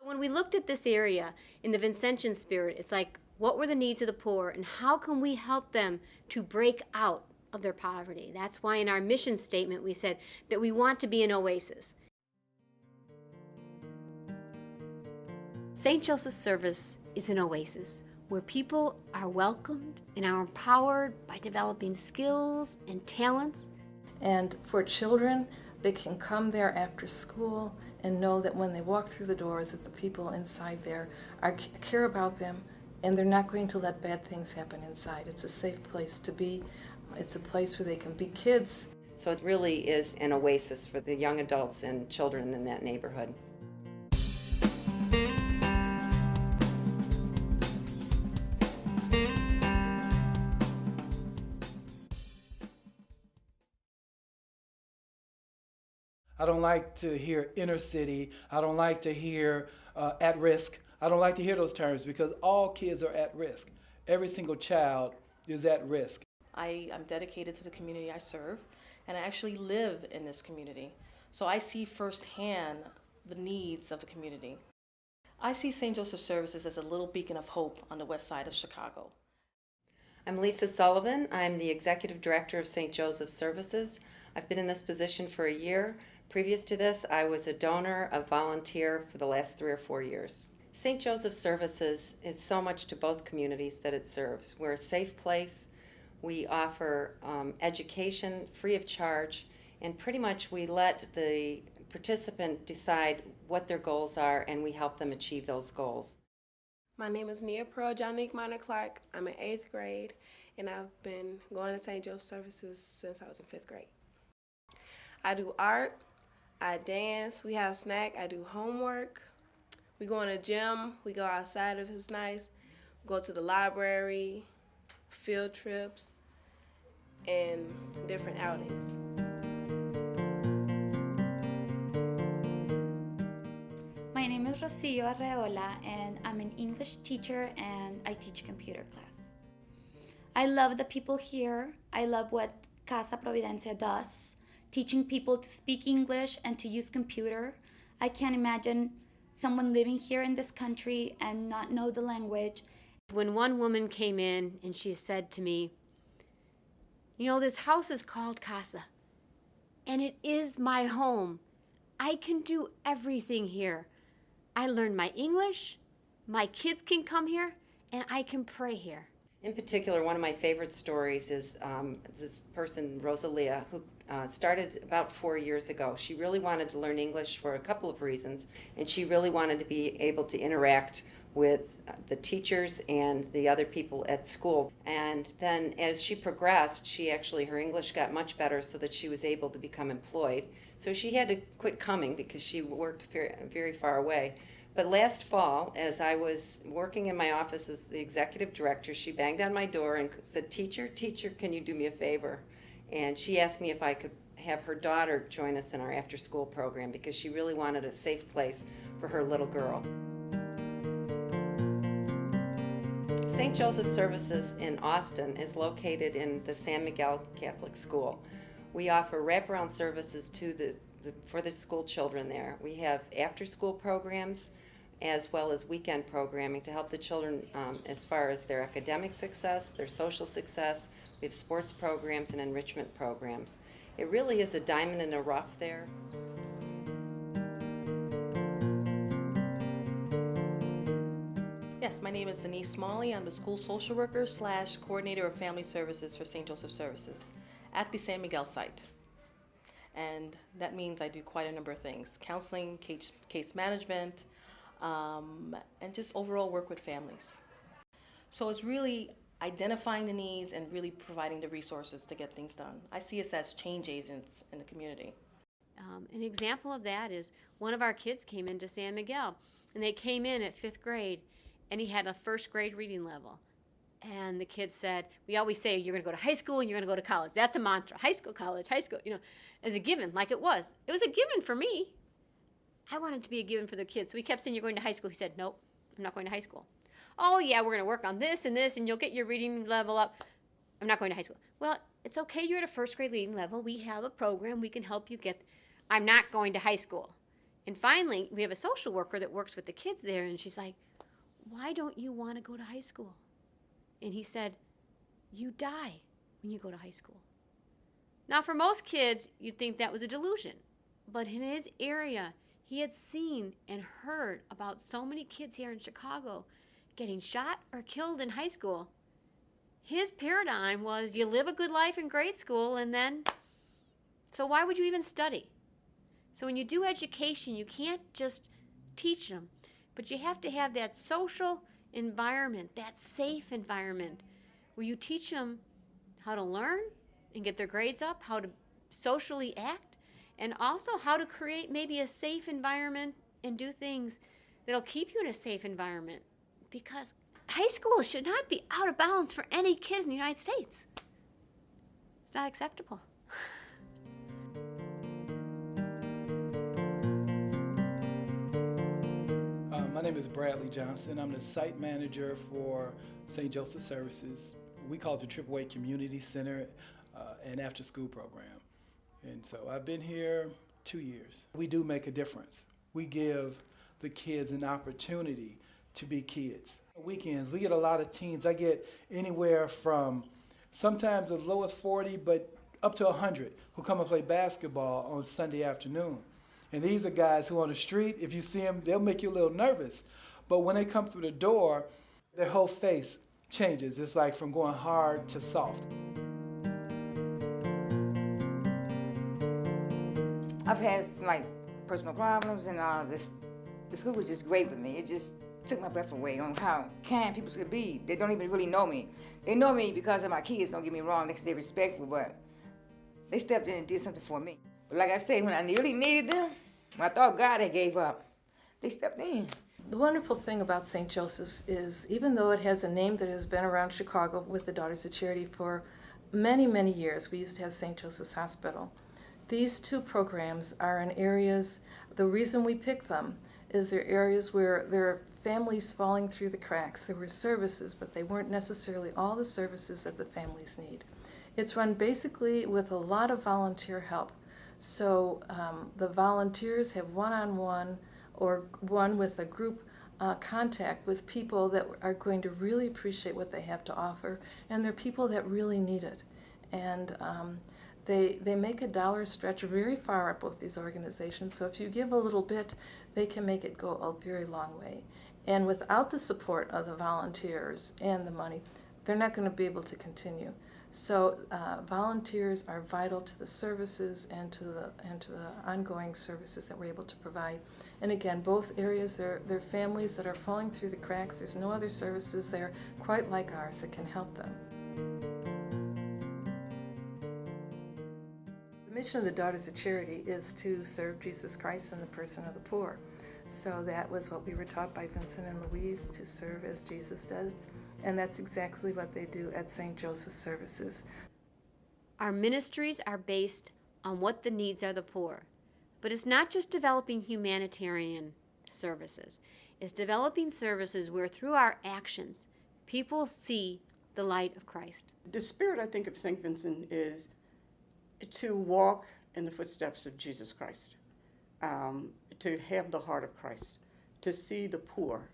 When we looked at this area in the Vincentian spirit, it's like, what were the needs of the poor and how can we help them to break out of their poverty? That's why in our mission statement we said that we want to be an oasis. St. Joseph's Service is an oasis where people are welcomed and are empowered by developing skills and talents. And for children, they can come there after school and know that when they walk through the doors that the people inside there care about them and they're not going to let bad things happen inside. It's a safe place to be. It's a place where they can be kids. So it really is an oasis for the young adults and children in that neighborhood. I don't like to hear inner city. I don't like to hear at risk. I don't like to hear those terms because all kids are at risk. Every single child is at risk. I am dedicated to the community I serve, and I actually live in this community. So I see firsthand the needs of the community. I see St. Joseph's Services as a little beacon of hope on the west side of Chicago. I'm Lisa Sullivan. I'm the Executive Director of St. Joseph's Services. I've been in this position for a year. Previous to this, I was a donor, a volunteer for the last 3 or 4 years. St. Joseph's Services is so much to both communities that it serves. We're a safe place. We offer education free of charge, and pretty much we let the participant decide what their goals are, and we help them achieve those goals. My name is Nia Pearl Jonique Minor Clark. I'm in 8th grade, and I've been going to St. Joseph's Services since I was in 5th grade. I do art, I dance, we have snack, I do homework. We go in the gym, we go outside if it's nice, go to the library, field trips, and different outings. My name is Rocio Arreola, and I'm an English teacher and I teach computer class. I love the people here. I love what Casa Providencia does, teaching people to speak English and to use computer. I can't imagine someone living here in this country and not know the language. When one woman came in and she said to me, you know, this house is called Casa, and it is my home. I can do everything here. I learned my English, my kids can come here, and I can pray here. In particular, one of my favorite stories is this person, Rosalia, who started about 4 years ago. She really wanted to learn English for a couple of reasons, and she really wanted to be able to interact with the teachers and the other people at school. And then as she progressed, her English got much better so that she was able to become employed. So she had to quit coming because she worked very, very far away. But last fall, as I was working in my office as the executive director, she banged on my door and said, teacher, can you do me a favor? And she asked me if I could have her daughter join us in our after-school program because she really wanted a safe place for her little girl. St. Joseph's Services in Austin is located in the San Miguel Catholic School. We offer wraparound services for the school children there. We have after-school programs as well as weekend programming to help the children as far as their academic success, their social success. We have sports programs and enrichment programs. It really is a diamond in the rough there. Yes, my name is Denise Smalley. I'm the school social worker / coordinator of family services for St. Joseph's Services at the San Miguel site. And that means I do quite a number of things: counseling, case management, and just overall work with families. So it's really identifying the needs and really providing the resources to get things done. I see us as change agents in the community. An example of that is one of our kids came into San Miguel, and they came in at 5th grade, and he had a 1st grade reading level. And the kid said, we always say you're going to go to high school and you're going to go to college. That's a mantra. High school, college, high school, as a given, like it was. It was a given for me. I wanted it to be a given for the kids. So we kept saying, you're going to high school. He said, nope, I'm not going to high school. Oh, yeah, we're going to work on this, and you'll get your reading level up. I'm not going to high school. Well, it's okay. You're at a 1st grade reading level. We have a program. We can help you get. I'm not going to high school. And finally, we have a social worker that works with the kids there, and she's like, why don't you want to go to high school? And he said, you die when you go to high school. Now, for most kids, you'd think that was a delusion. But in his area, he had seen and heard about so many kids here in Chicago getting shot or killed in high school. His paradigm was you live a good life in grade school and then, so why would you even study? So when you do education, you can't just teach them, but you have to have that social environment, that safe environment, where you teach them how to learn and get their grades up, how to socially act, and also how to create maybe a safe environment and do things that'll keep you in a safe environment. Because high school should not be out of bounds for any kid in the United States. It's not acceptable. My name is Bradley Johnson. I'm the site manager for St. Joseph Services. We call it the AAA Community Center and after school program. And so I've been here 2 years. We do make a difference. We give the kids an opportunity to be kids. Weekends, we get a lot of teens. I get anywhere from sometimes as low as 40, but up to 100 who come and play basketball on Sunday afternoon. And these are guys who on the street, if you see them, they'll make you a little nervous. But when they come through the door, their whole face changes. It's like from going hard to soft. I've had some personal problems, and the school was just great with me. It just took my breath away on how kind people could be. They don't even really know me. They know me because of my kids, don't get me wrong, because they're respectful, but they stepped in and did something for me. But like I said, when I really needed them, when I thought God had gave up, they stepped in. The wonderful thing about St. Joseph's is, even though it has a name that has been around Chicago with the Daughters of Charity for many, many years, we used to have St. Joseph's Hospital. These two programs are in areas, the reason we pick them is they're areas where there are families falling through the cracks. There were services, but they weren't necessarily all the services that the families need. It's run basically with a lot of volunteer help. So the volunteers have one-on-one or one with a group contact with people that are going to really appreciate what they have to offer, and they're people that really need it. And they make a dollar stretch very far at both these organizations, so if you give a little bit, they can make it go a very long way. And without the support of the volunteers and the money, they're not going to be able to continue. So volunteers are vital to the services and to the ongoing services that we're able to provide. And again, both areas, they're families that are falling through the cracks. There's no other services there quite like ours that can help them. The mission of the Daughters of Charity is to serve Jesus Christ in the person of the poor. So that was what we were taught by Vincent and Louise, to serve as Jesus does. And that's exactly what they do at St. Joseph's Services. Our ministries are based on what the needs are of the poor. But it's not just developing humanitarian services. It's developing services where through our actions, people see the light of Christ. The spirit, I think, of St. Vincent is to walk in the footsteps of Jesus Christ, to have the heart of Christ, to see the poor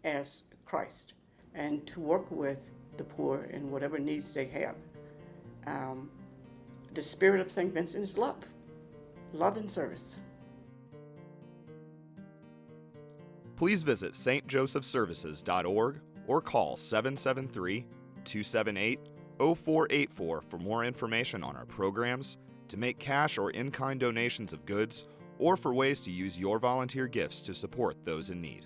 as Christ, and to work with the poor in whatever needs they have. The spirit of St. Vincent is love and service. Please visit stjosephservices.org or call 773-278-0484 for more information on our programs, to make cash or in-kind donations of goods, or for ways to use your volunteer gifts to support those in need.